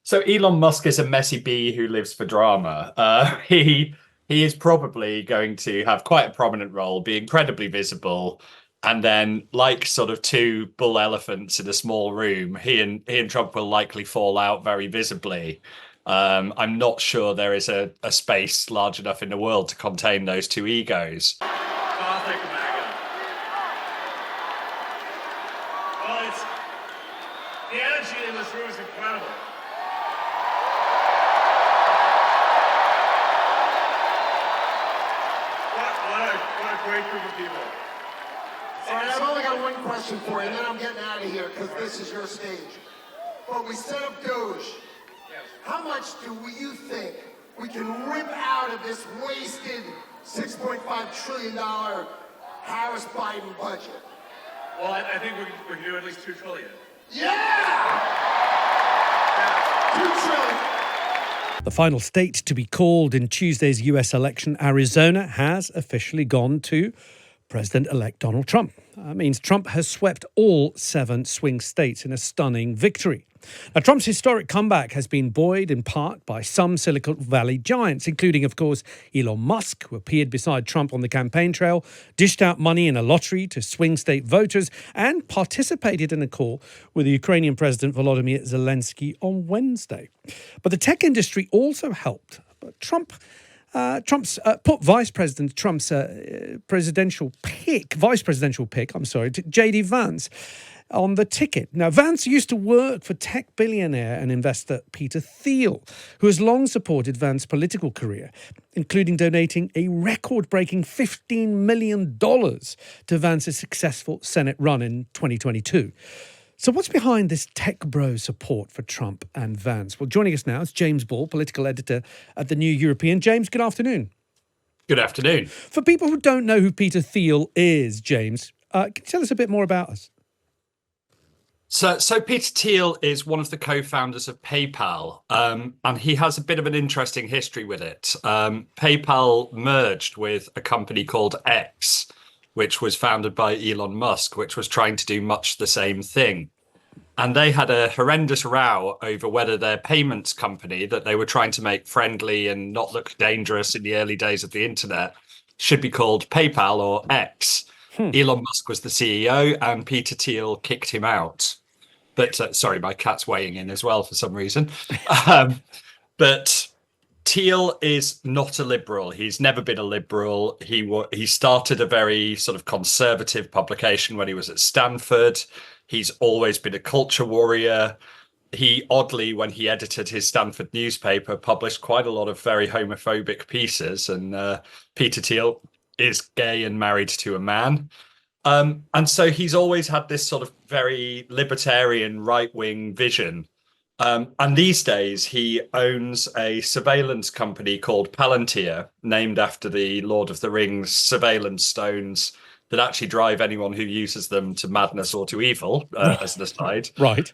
So Elon Musk is a messy bee who lives for drama. He is probably going to have quite a prominent role, be incredibly visible, and then, like sort of two bull elephants in a small room, he and Trump will likely fall out very visibly. I'm not sure there is a space large enough in the world to contain those two egos. Gothic MAGA. Well, the energy in this room is incredible. What a great group of people. All right, I've only got one question for you, and then I'm getting out of here because this is your stage. But we set up Doge. Yes. How much do you think we can rip out of this wasted $6.5 trillion Harris-Biden budget? Well, I think we can do at least $2 trillion. Yeah! 2 trillion. The final state to be called in Tuesday's US election, Arizona, has officially gone to President-elect Donald Trump. That means Trump has swept all 7 swing states in a stunning victory. Now, Trump's historic comeback has been buoyed in part by some Silicon Valley giants, including, of course, Elon Musk, who appeared beside Trump on the campaign trail, dished out money in a lottery to swing state voters, and participated in a call with the Ukrainian President Volodymyr Zelensky on Wednesday. But the tech industry also helped. But Trump's put Vice President Trump's presidential pick, J.D. Vance, on the ticket. Now, Vance used to work for tech billionaire and investor Peter Thiel, who has long supported Vance's political career, including donating a record-breaking $15 million to Vance's successful Senate run in 2022. So what's behind this tech bro support for Trump and Vance? Well, joining us now is James Ball, political editor at the New European. James, good afternoon. Good afternoon. For people who don't know who Peter Thiel is, James, can you tell us a bit more about us? So Peter Thiel is one of the co-founders of PayPal, and he has a bit of an interesting history with it. PayPal merged with a company called X, which was founded by Elon Musk, which was trying to do much the same thing. And they had a horrendous row over whether their payments company that they were trying to make friendly and not look dangerous in the early days of the internet should be called PayPal or X. Elon Musk was the CEO and Peter Thiel kicked him out. But sorry, my cat's weighing in as well for some reason. But Thiel is not a liberal. He's never been a liberal. He started a very sort of conservative publication when he was at Stanford. He's always been a culture warrior. He, oddly, when he edited his Stanford newspaper, published quite a lot of very homophobic pieces. And Peter Thiel is gay and married to a man. And so he's always had this sort of very libertarian right-wing vision. And these days, he owns a surveillance company called Palantir, named after the Lord of the Rings surveillance stones that actually drive anyone who uses them to madness or to evil, as an aside. Right.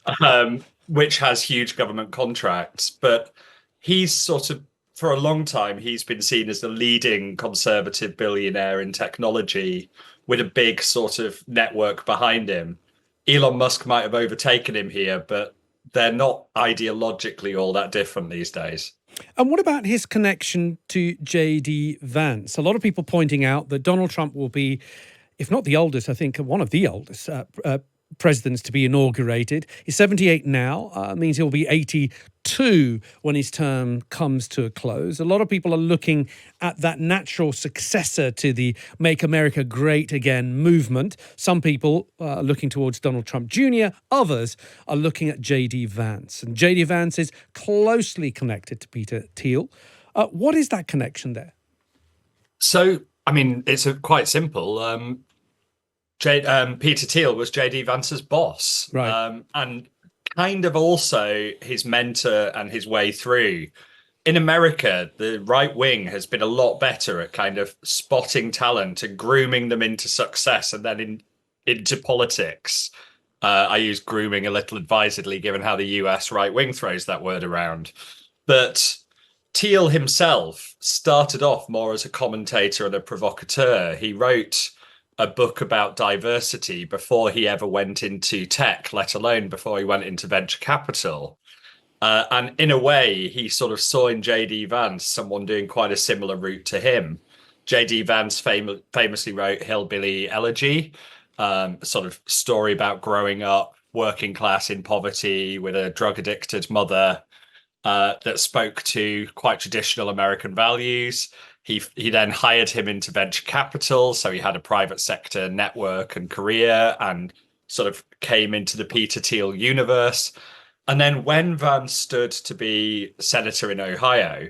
Which has huge government contracts. But he's sort of, for a long time, he's been seen as the leading conservative billionaire in technology with a big sort of network behind him. Elon Musk might have overtaken him here, but they're not ideologically all that different these days. And what about his connection to J.D. Vance? A lot of people pointing out that Donald Trump will be, if not the oldest, I think one of the oldest presidents to be inaugurated. He's 78 now, means he'll be 82 when his term comes to a close. A lot of people are looking at that natural successor to the Make America Great Again movement. Some people are looking towards Donald Trump Jr. Others are looking at J.D. Vance. And J.D. Vance is closely connected to Peter Thiel. What is that connection there? So, I mean, it's quite simple. Peter Thiel was J.D. Vance's boss, right. And kind of also his mentor and his way through. In America, the right wing has been a lot better at kind of spotting talent and grooming them into success and then into politics. I use grooming a little advisedly, given how the US right wing throws that word around. But Thiel himself started off more as a commentator and a provocateur. He wrote a book about diversity before he ever went into tech, let alone before he went into venture capital. And in a way, he sort of saw in J.D. Vance someone doing quite a similar route to him. J.D. Vance famously wrote Hillbilly Elegy, a sort of story about growing up working class in poverty with a drug addicted mother, that spoke to quite traditional American values. He then hired him into venture capital, so he had a private sector network and career, and sort of came into the Peter Thiel universe. And then when Vance stood to be senator in Ohio,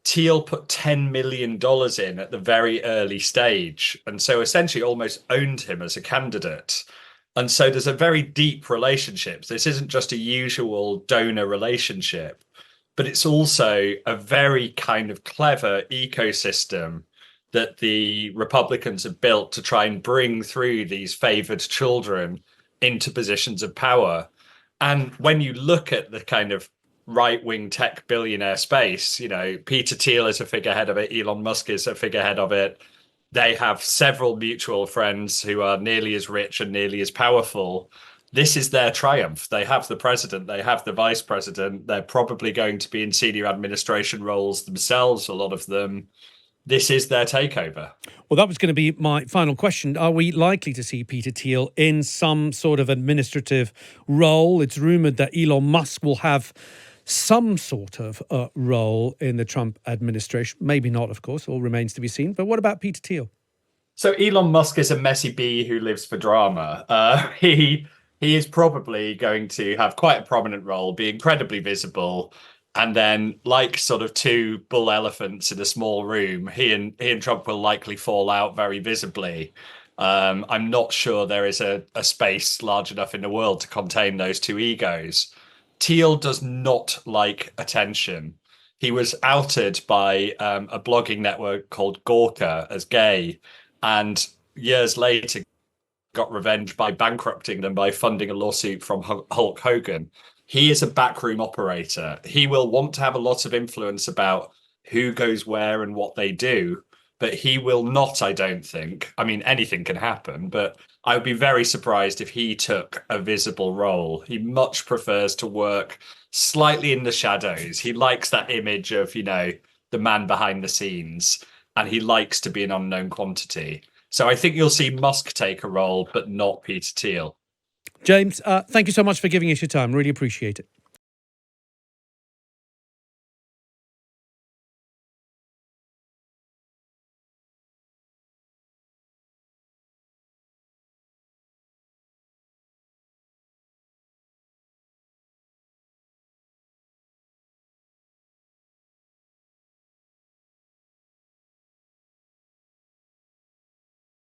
Thiel put $10 million in at the very early stage, and so essentially almost owned him as a candidate. And so there's a very deep relationship. This isn't just a usual donor relationship, but it's also a very kind of clever ecosystem that the Republicans have built to try and bring through these favored children into positions of power. And when you look at the kind of right-wing tech billionaire space, Peter Thiel is a figurehead of it, Elon Musk is a figurehead of it. They have several mutual friends who are nearly as rich and nearly as powerful. This is their triumph. They have the president, they have the vice president. They're probably going to be in senior administration roles themselves, a lot of them. This is their takeover. Well, that was going to be my final question. Are we likely to see Peter Thiel in some sort of administrative role? It's rumoured that Elon Musk will have some sort of role in the Trump administration. Maybe not, of course, all remains to be seen. But what about Peter Thiel? So Elon Musk is a messy bee who lives for drama. He is probably going to have quite a prominent role, be incredibly visible, and then, like sort of two bull elephants in a small room, he and Trump will likely fall out very visibly. I'm not sure there is a space large enough in the world to contain those two egos. Thiel does not like attention. He was outed by a blogging network called Gawker as gay, and years later got revenge by bankrupting them by funding a lawsuit from Hulk Hogan. He is a backroom operator. He will want to have a lot of influence about who goes where and what they do, but he will not, I don't think. I mean, anything can happen, but I would be very surprised if he took a visible role. He much prefers to work slightly in the shadows. He likes that image of, the man behind the scenes, and he likes to be an unknown quantity. So I think you'll see Musk take a role, but not Peter Thiel. James, thank you so much for giving us your time. Really appreciate it.